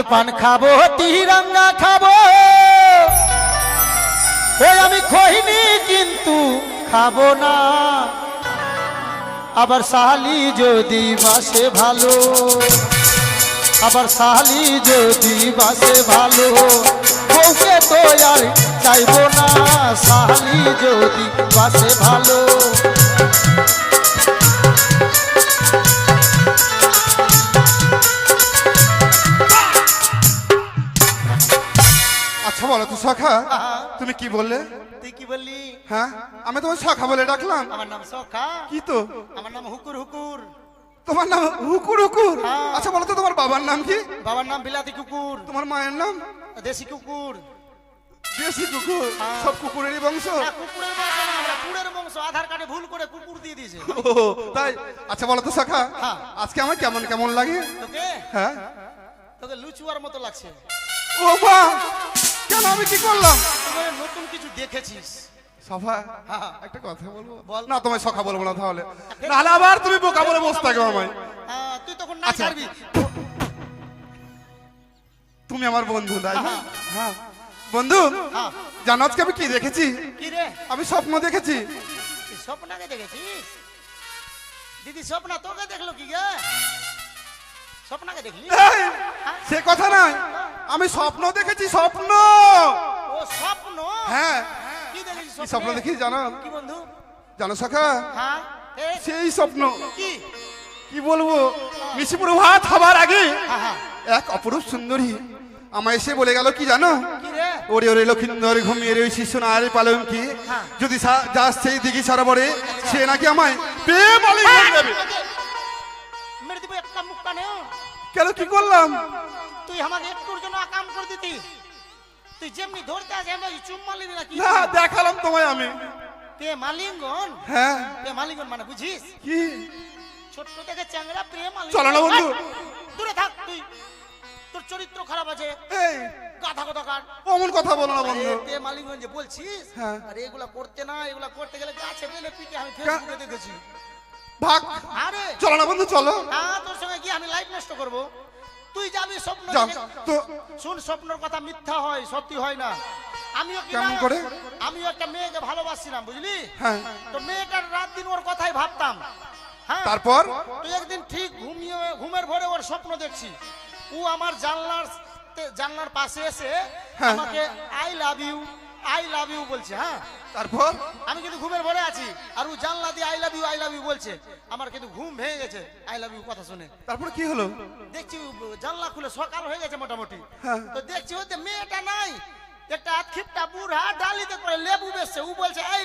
পান খাবো তিরঙ্গা খাবো ওই আমি খইনি কিন্তু খাবো না আবার শালি যদি বাসে ভালো আবার শালি যদি বাসে ভালো বউকে তো আর চাইবো না শালি যদি বাসে ভালো আচ্ছা বলো তো সখা তুমি কি বললে? তুই কি বললি? হ্যাঁ আমি তোমার সখা বলে ডাকলাম। আমার নাম সখা। কি তো? আমার নাম হুকুর হুকুর। তোমার নাম হুকুর হুকুর? আচ্ছা বলো তো তোমার বাবার নাম কি? বাবার নাম বিলাতি কুকুর। তোমার মায়ের নাম? দেশি কুকুর। দেশি কুকুর? সব কুকুরেরই বংশ? না কুকুরের বংশ না, আমরা কুকুরের বংশ। আধার কার্ডে ভুল করে কুকুর দিয়ে দিয়েছে। ও তাই? আচ্ছা বলো তো সখা আজকে আমার কেমন কেমন লাগে? তোকে? হ্যাঁ তোকে লুচুয়ার মতো লাগছে। ও বাহ, কেন আমি কি করলাম? তুই নতুন কিছু দেখেছিস। সফা একটা কথা বলবো? বল। না তোমায় সখা বলবো না তাহলে, নাহলে আবার তুমি বোকা বলে বসে থাকবে আমায়। তুই তখন না আচ্ছা। ছাড়বি। তুমি আমার বন্ধু তাই না? হ্যাঁ বন্ধু, জানো আজকে আমি কি দেখেছি? কি রে? আমি স্বপ্ন দেখেছি। তুই স্বপ্নাকে দেখেছিস? দিদি স্বপ্না তোকে দেখলো কি গে? স্বপ্নাকে দেখলি? এই, সে কথা নয়, আমি স্বপ্ন দেখেছি। স্বপ্ন? ও স্বপ্ন? হ্যাঁ। কি দেখেছিস কি স্বপ্ন দেখি জানো? কি বন্ধু? জানো সখা? হ্যাঁ সেই স্বপ্ন কি? কি বলবো, মিশিপুর ভাত হবার আগে হ্যাঁ এক অপরূপ সুন্দরী আমায় এসে বলে গেল কি জানো? কি রে? ওরে ওরে লক্ষিন্দর ঘুমিয়ে রই শিশু না আরে পালঙ্কি, যদি যাস সেই দিঘি সরোবরে সে নাকি আমায় প্রেম আলিঙ্গন দেবে। মেরে দিব একটা মুখ কানে। কেন কি করলাম? তুই আমাকে একটুর জন্য আকাম করে দিতি। তুই যেমনি ধরতে আছে আমি চুম্মা নিবি না কি? না দেখালাম তোমায় আমি। প্রেম আলিঙ্গন? হ্যাঁ। প্রেম আলিঙ্গন মানে বুঝিস? কি? ছোট্ট থেকে চ্যাংড়া প্রেম আলিঙ্গন। চলো না বন্ধু। দূরে থাক তুই, তোর চরিত্র খারাপ আছে। এই গাধা কথা কার। অমন কথা বলো না বন্ধু। প্রেম আলিঙ্গন যে বলছিস, হ্যাঁ। আরে এগুলা করতে না, এগুলা করতে গেলে গাছে বেলে পিটে আমি ফেসবুকে দেখেছি। ভাগ। আরে চলো না বন্ধু চলো। হ্যাঁ তোর সঙ্গে কি আমি লাইফ নষ্ট করব? তুই যাবি স্বপ্ন যাও দেখে। তো। শুন, স্বপ্নের কথা মিথ্যা হয়, সত্যি হয় না। আমিও কি কেমন না, করে? আমিও একটা মেয়েকে ভালোবাসছিলাম বুঝলি। হ্যাঁ। তো মেয়েটার রাত দিন ওর কথাই ভাবতাম। হ্যাঁ তারপর? তুই একদিন ঠিক ঘুমের ভরে ওর স্বপ্ন দেখছি। ও আমার জানলার পাশে এসে আমাকে আই লাভ ইউ বলছে। হ্যাঁ তারপর? আমি কিন্তু ঘুমের ভরে আছি আর ও জানলা দিয়ে আই লাভ ইউ বলছে। আমার কিন্তু ঘুম ভেঙে গেছে আই লাভ ইউ কথা শুনে। তারপর কি হলো? দেখছি জানলা খুলে সকাল হয়ে গেছে মোটামুটি। হ্যাঁ। তো দেখছি ওতে মেয়েটা নাই, একটা আতখিপটা বুড়া ডালিতে করে লেবু বেচছে। ও বলছে এই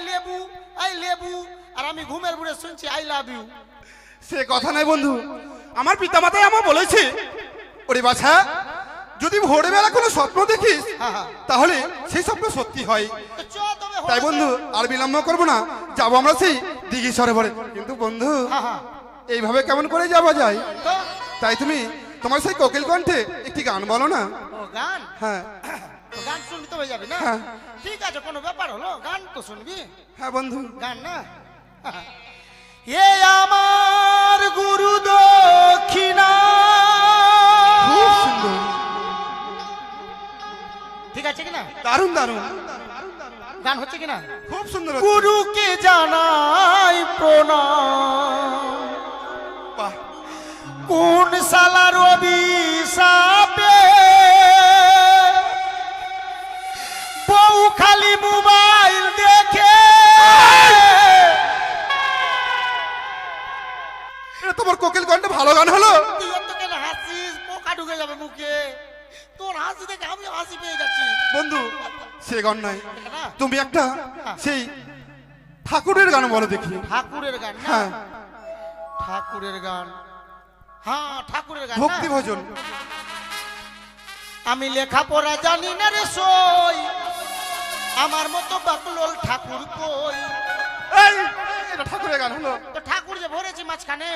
লেবু, আর আমি ঘুমের ভরে শুনছি আই লাভ ইউ। সে কথা নাই বন্ধু, আমার পিতামাতাই আমার বলেছে ওরে বাছা, যদি ভোরবেলা কোনো স্বপ্ন দেখিস তাহলে সেই স্বপ্ন সত্যি হয়। তো চ তবে তাই বন্ধু আর বিলম্ব করবো না, যাবো আমরা সেই দিঘি সরোবরে। কিন্তু বন্ধু এইভাবে কেমন করে যাওয়া যায়? তো তাই তুমি তোমার সেই কোকিল কণ্ঠে একটি গান বলো না। ও গান? হ্যাঁ গান শুনবি তো হয়ে যাবে না? হ্যাঁ। ঠিক আছে, কোনো ব্যাপার হলো, গান তো শুনবি। হ্যাঁ বন্ধু। গান না? এ আমার গুরু দক্ষিণা। খুব সুন্দর। ঠিক আছে কিনা? দারুণ দারুণ গান হচ্ছে কিনা? খুব সুন্দর। গুরুকে জানাই প্রণাম। বাহ। কোন সালার অভিশাপে বউ খালি মোবাইল দেখে। এটা তোমার কোকিল কণ্ঠে ভালো গান হলো। তুই অত কেন হাসিস? পোকা ঢুকে যাবে মুখে। তোর হাসি দেখে আমি হাসি পেয়ে যাচ্ছি। বন্ধু সে গান নাই, না? তুমি একটা সেই ঠাকুরের গান বলো দেখি। ঠাকুরের গান না? হ্যাঁ ঠাকুরের গান, হ্যাঁ ঠাকুরের গান না? ভক্তি ভজন। আমি লেখাপড়া জানি না রে সই, আমার মতো বাকলোল ঠাকুর কই। এই এটা ঠাকুরের গান হলো? তো ঠাকুর যে ভরেছি মাঝখানে।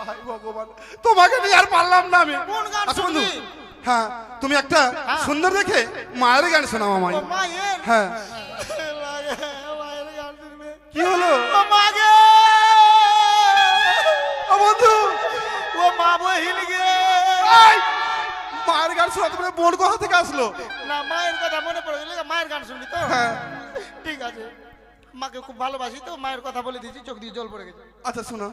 হায় ভগবান, তোমাকে নিয়ে আর পারলাম না আমি। কোন গান আচ্ছা বন্ধু, শুনবি? হ্যাঁ তুমি একটা সুন্দর দেখে মায়ের গান শোনাও আমায়। ও মায়ের? হ্যাঁ। মায়ের গান শুনবে? কি হলো? ও মাগে, ও বন্ধু, ও মা বহিল গে। এই, মায়ের গান শোনাতে বলে বোন কোথা থেকে আসলো? না মায়ের কথা মনে পড়ে গেলে মায়ের গান শুনবি তো? হ্যাঁ। ঠিক আছে, মাকে খুব ভালোবাসি তো, মায়ের কথা বলে দিয়েছি, চোখ দিয়ে জল পড়ে গেছে। আচ্ছা শোনো।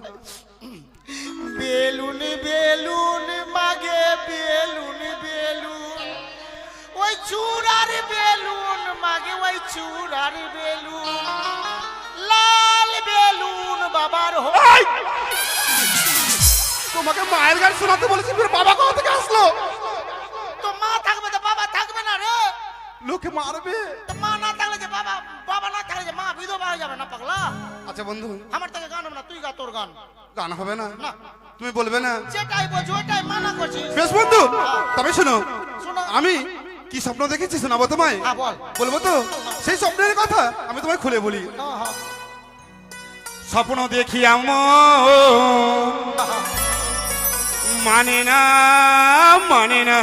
বেলুন বেলুন মাগে বেলুন বেলুন, ওই চূড়ার বেলুন মাগে ওই চূড়ার বেলুন, লাল বেলুন বাবার হয়। তোমাকে মায়ের গান শোনাতে বলেছি, ফের বাবা কোথা থেকে আসলো? তো মা থাকবে তো বাবা থাকবে না রে? লোকে মারবে। তো মা না থাকলে যে বাবা, বাবা না থাকলে যে মা বিধবা হয়ে যাবে না পাগলা? আচ্ছা বন্ধু, আমার থেকে গান হবে না, তুই গা তোর গান। গান হবে না? না। তুমি বলবে না? যেটাই বলছি ওইটাই মানা করছিস। বেশ বন্ধু, তবে শোনো, শোনো। আমি কি স্বপ্ন দেখেছি শোনাবো তোমায়? হ্যাঁ বল। বলবো তো? সেই স্বপ্নের কথা আমি তোমায় খুলে বলি। হ্যাঁ, হ্যাঁ। স্বপ্ন দেখি মানে না মানে না,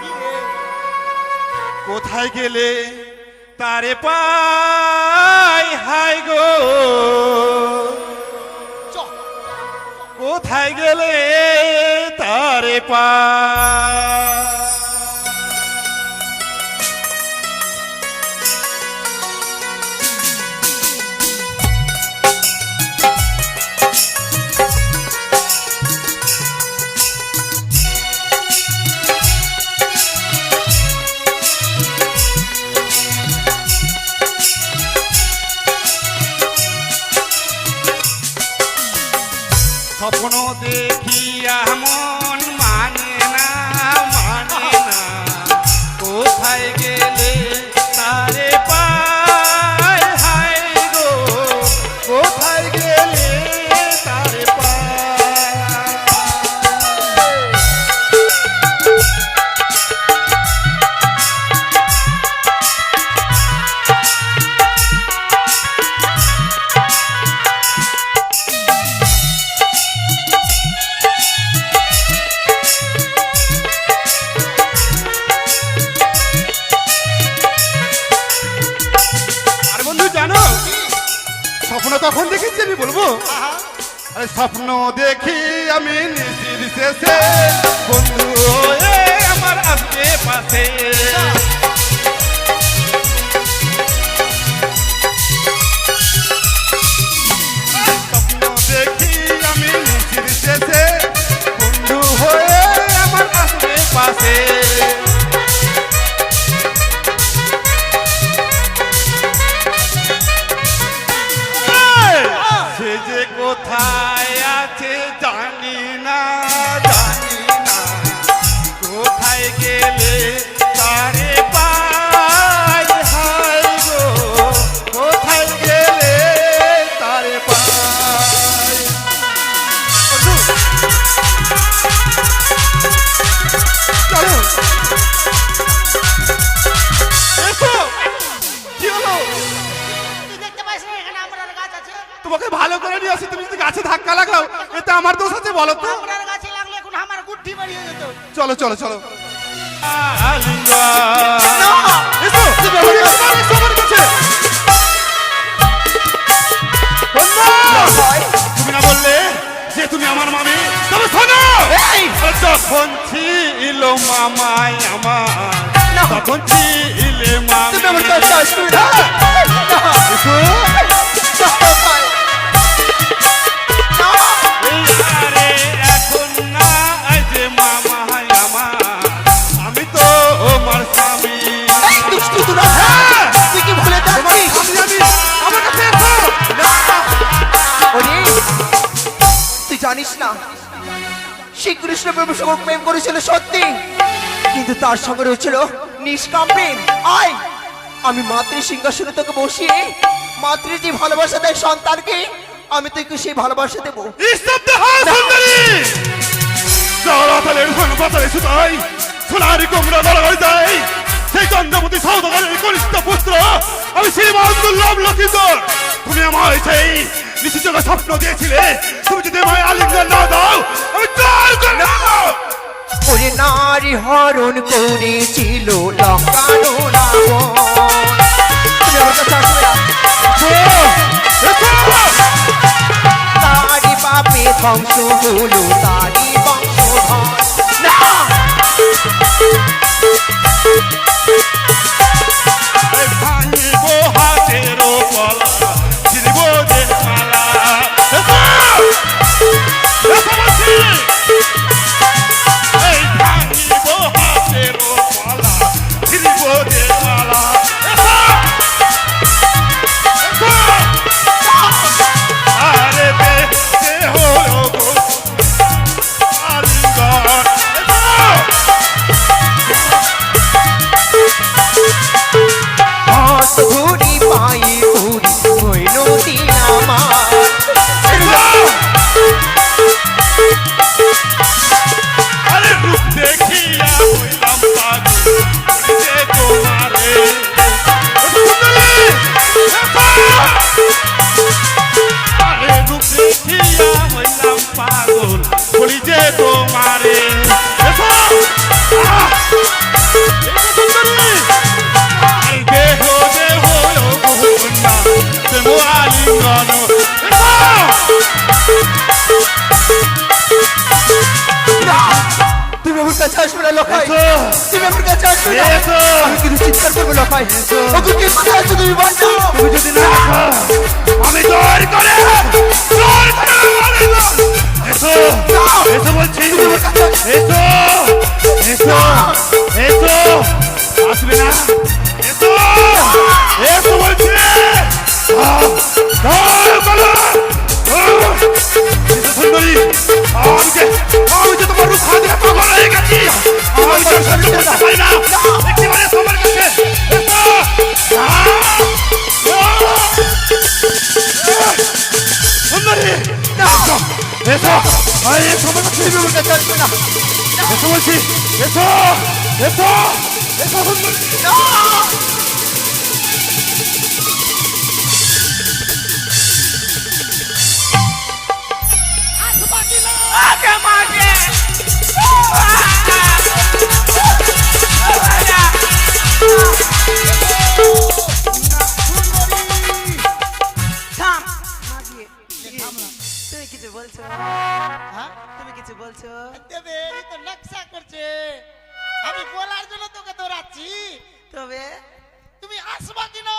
কি রে? কোথায় গেলে তারে পাই হাই গো, চ। কোথায় গেলে তারে পাই। স্বপ্ন দেখিয়া মন মানে না মানে না, কোথায় গেলে তারে পাই হাই গো, কোথায় গেলে তারে পাই। স্বপ্ন তখন দেখেছি আমি বলবো, আহা। আরে স্বপ্ন দেখি আমি নিশির শেষে বন্ধু হয়ে আমার আসবে পাশে, স্বপ্ন দেখি আমি নিশির শেষে বন্ধু হয়ে আমার আসবে পাশে। সে যে কোথায় আছে জানি না জানি না, কোথায় গেলে তারে পাই হাই গো, কোথায় গেলে তারে পাই। চলো এসো। কি হলো? তুই দেখতে পাইস না এখানে আমরার গাছ আছে? তোমাকে ভালো করে নিয়ে আসি, তুমি যদি গাছে ধাক্কা লাগাও এতে আমার দোষ আছে বলো তো? আমরার গাছে লাগলে এখন আমার গুঠি বেরিয়ে যেত। চলো চলো চলো। এসো, তুমি আমার কাছে। তুমি না বললে যে তুমি আমার মামি? তবে শোনো, যখন ছিল মামাই আমার, তখন ছিলে মামি। এসো। আরে এখন না যে মামা আমার, আমি তো আমার স্বামী। হ্যাঁ, তুই কি ভুলে তোমার যাচ্ছিস? স্বামী আমি, আমার কাছে এসো। ওরে, তুই জানিস না শ্রীকৃষ্ণ প্রভু সঙ্গে প্রেম করেছিল সত্যি, কিন্তু তার সঙ্গে রয়েছিল নিষ্কাম প্রেম। আয়, আমি মাতৃ সিংহাসনে তোকে বসিয়ে মাতৃ যে ভালোবাসা দেয় সন্তানকে, আমি তোকে সেই ভালোবাসা দেবো। স্তব্ধ হও সুন্দরী। জড়াতলের ঘন পাতালে সুতাই সোনারি কুমড়া বড় হয়ে যায়, সেই চন্দ্রমতি সৌদাগরের কনিষ্ঠ পুত্র আমি শ্রীমান দুর্লভ লক্ষিন্দর। তুমি আমায় সেই নিশ্চিত স্বপ্ন দিয়েছিলে, তুমি যদি আমায় আলিঙ্গন না দাও আমি চাল করে নেব। ওরে নারী হরণ করেছিল লঙ্কানো রাবণ। তুমি আমার কাছে আসবে না? তারি পাপে ধ্বংস হলো তারি বংশধর। না, কাছে আসবে না লোকাই, এসো। তুমি আমার কাছে আসবে না, এসো। আমি কিন্তু চিৎকার করবো লোকাই। ওকে কি কোথায় আছো তুমি বাঁচো? তুমি যদি না আসো, আমি জোর করে মারবো। এসো এসো বলছি, এসো এসো এসো, আসবে না, এসো এসো বলছি। জোর করো। এসো সুন্দরী, আমি যে তোমার রূপ খাওয়া দেখে পাগল হয়ে গেছি। আমি তো সহ্য করতে পারি না, একেবারে সবার কাছে এসো। সুন্দরী, এসো এসো, আরে এসো আমার কাছে, তুমি আমার কাছে আসবে না। এসো বলছি, এসো এসো এসো সুন্দরী। থাম মাঝি, তুমি কিছু বলছো? হ্যাঁ তুমি কিছু বলছো? দেবে, এই তো নকশা করছে। আমি বলার জন্য তোকে দৌড়াচ্ছি, তবে তুমি আসবা কিনা?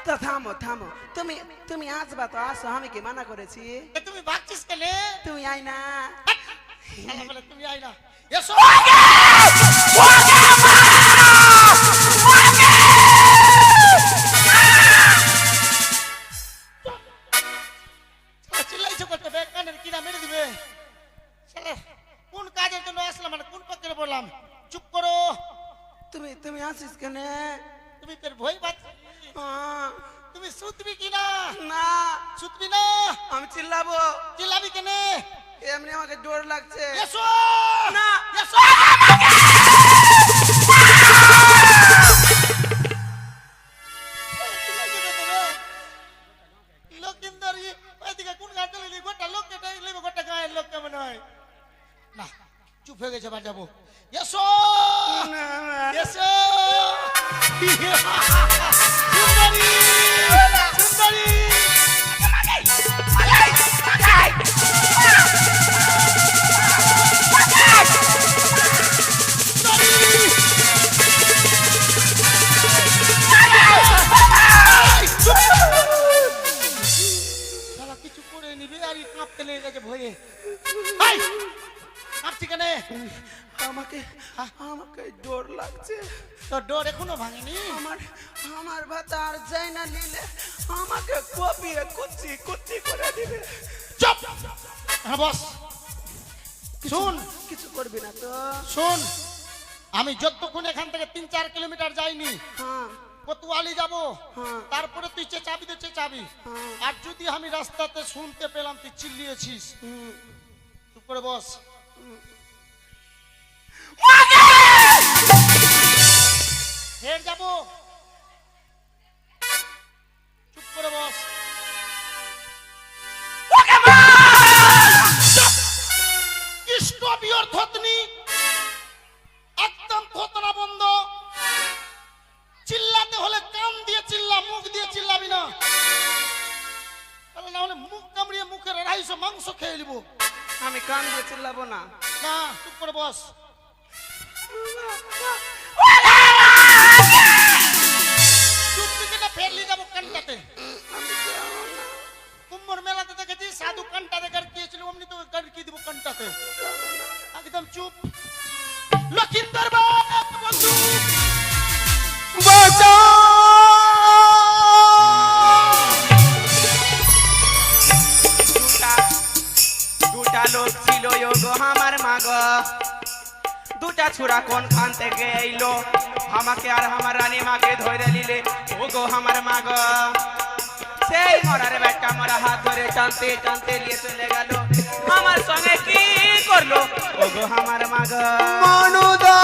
তো থামো থামো, তুমি তুমি আসবা তো আসো, আমি কি মানা করেছি? তুমি ভাবছিস কেনে? তুমি আই না। শালা বলে তুমি আই না, এসো। শালা চিল্লাইছো করতে বে, কানের কিনা মেরে দিবে। শালা কোন কাজের জন্য আসলাম, মানে কোন পক্ষে বললাম? চুপ করো, তুমি তুমি আসিস কেনে? তুমি তোর ভয় পাচ্ছি। তুমি সুতবি কিনা? না, সুতবি না, আমি চিল্লাবো। চিল্লাবি কেনে? এমনি আমাকে ডর লাগছে। এসো না। এসো। লক্ষিন্দর ওইদিকে কোন গাছ চলে গোটা লোক গোটা গায়ের লোক কেমন হয় না, চুপ হয়ে গেছে, বাজাবো। এসো এসো সুন্দরী সুন্দরী। শালা কিছু করে নিবি আর ই কাঁপতে লেগে গেছে ভয়ে। এই, কাঁপছি কেন? আমাকে আমাকে ডর লাগছে। তোর ডোর এখনো ভাঙেনি? আমার আমার ভাতা আর যাই না নিলে আমাকে কপিয়ে কুচি কুচি করে দিবে। চুপ, হ্যাঁ বস। শোন, কিছু করবি না তো? শোন, আমি যতক্ষণ এখান থেকে 3-4 কিলোমিটার যাইনি, হ্যাঁ কোতোয়ালি যাব, হ্যাঁ তারপরে তুই চেঁচাবি তো চেঁচাবি। হ্যাঁ। আর যদি আমি রাস্তাতে শুনতে পেলাম তুই চিল্লিয়েছিস, চুপ করে বস। ফের যাব, চুপ করে বস। স্টপ ইওর থতনি, একদম থতনা বন্ধ। চিল্লাতে হলে কান দিয়ে চিল্লা, মুখ দিয়ে চিল্লাবি না, তাহলে না হলে মুখ কামড়িয়ে মুখের 250 মাংস খেয়ে নিব। আমি কান দিয়ে চিল্লাবো না। না, চুপ করে বস। চুপ থেকে না ফেরলি যাবো কানটাতে। কুম্ভর মেলাতে দেখেছি সাধু কানটা দেখার গিয়েছিল, অমনি তো কি দিব কানটাতে। একদম চুপ। লক্ষিন্দর বন্ধু দুটা লোক ছিল গো আমার মাগ, দুটা ছুরা কোন খান থেকে এলো, আমাকে আর আমার রানী মাকে ধরে নিলে ও গো আমার মাগ। সেই মরার বেটা মরা হাত ধরে টানতে টানতে নিয়ে চলে গেল, আমার সঙ্গে কি করলো ও গো আমার মাগ। মনুদা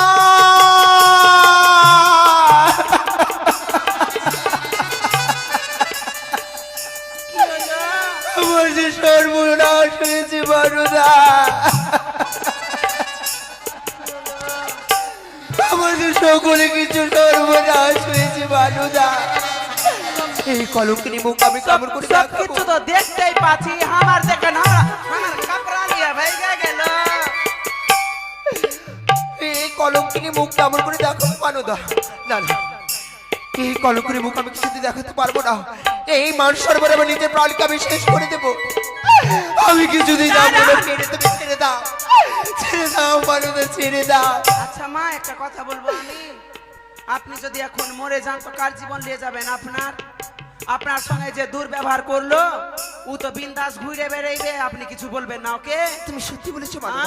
বলছি সর্বনাশ হয়েছে মনুদা, আমাদের সকলে কিছু সর্বনাশ হয়েছে মনুদা। এই কলঙ্কিনী মুখ আমি কামড় করে সব কিছু তো দেখতেই পাচ্ছি, আমার দেখেন আমার কাপড়া নিয়ে ভেঙে গেল। কলঙ্কিনী মুখ কেমন করে দেখো মানদা? না না, এই কলঙ্কিনী মুখ আমি কিছুতে দেখাতে পারবো না। এই মান সর্বর আমার নিজের প্রাণকে আমি শেষ করে দেবো। আমি কিছুতেই যাবো না। ছেড়ে তুমি ছেড়ে দাও, ছেড়ে দাও মানদা, ছেড়ে দাও। আচ্ছা মা, একটা কথা বলবো আমি। আপনি যদি এখন মরে যান তো কার জীবন নিয়ে যাবেন? আপনার সঙ্গে যে দুর্ব্যবহার করলো ও তো বিন্দাস ঘুরে বেড়াইবে, আপনি কিছু বলবেন না ওকে? তুমি সত্যি বলেছো মানদা?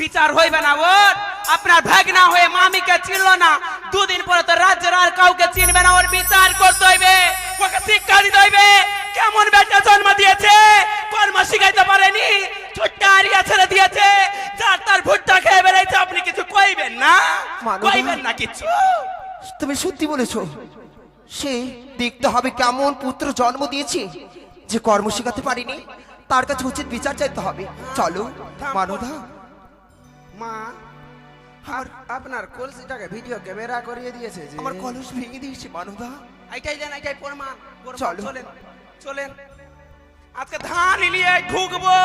বিচার হইবে না ওর? আপনার ভাগনা হয়ে মামিকে চিনলো না, দুদিন পরে তো রাজ্যের আর কাউকে চিনবে না। ওর বিচার করতে হইবে, ওকে শিক্ষা দিতে হইবে। কেমন বেটা জন্ম দিয়েছে, কর্ম শিখাইতে পারেনি, ছোট্ট আরিয়া ছেড়ে দিয়েছে, যার তার ভুট্টা খেয়ে বেড়াইছে। আপনি কিছু কইবেন না? মানদা। কইবেন না কিছু? তুমি সত্যি বলেছো। সে দেখতে হবে কেমন পুত্র জন্ম দিয়েছে, যে কর্ম শেখাতে পারিনি, তার কাছে উচিত বিচার চাইতে হবে। চলো মানদা। মা, আর আপনার কলসিটাকে ভিডিও ক্যামেরা করিয়ে দিয়েছে যে আমার কলস ভেঙে দিয়েছে মানদা। এইটাই দেন, এইটাই প্রমাণ। চলো। চলেন চলেন, আজকে ধান নিয়ে ঢুকবো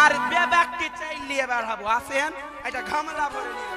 আর ব্যক্তি চাই নিয়ে বের হবো। আসেন, এটা ঘামলা করে নিয়ে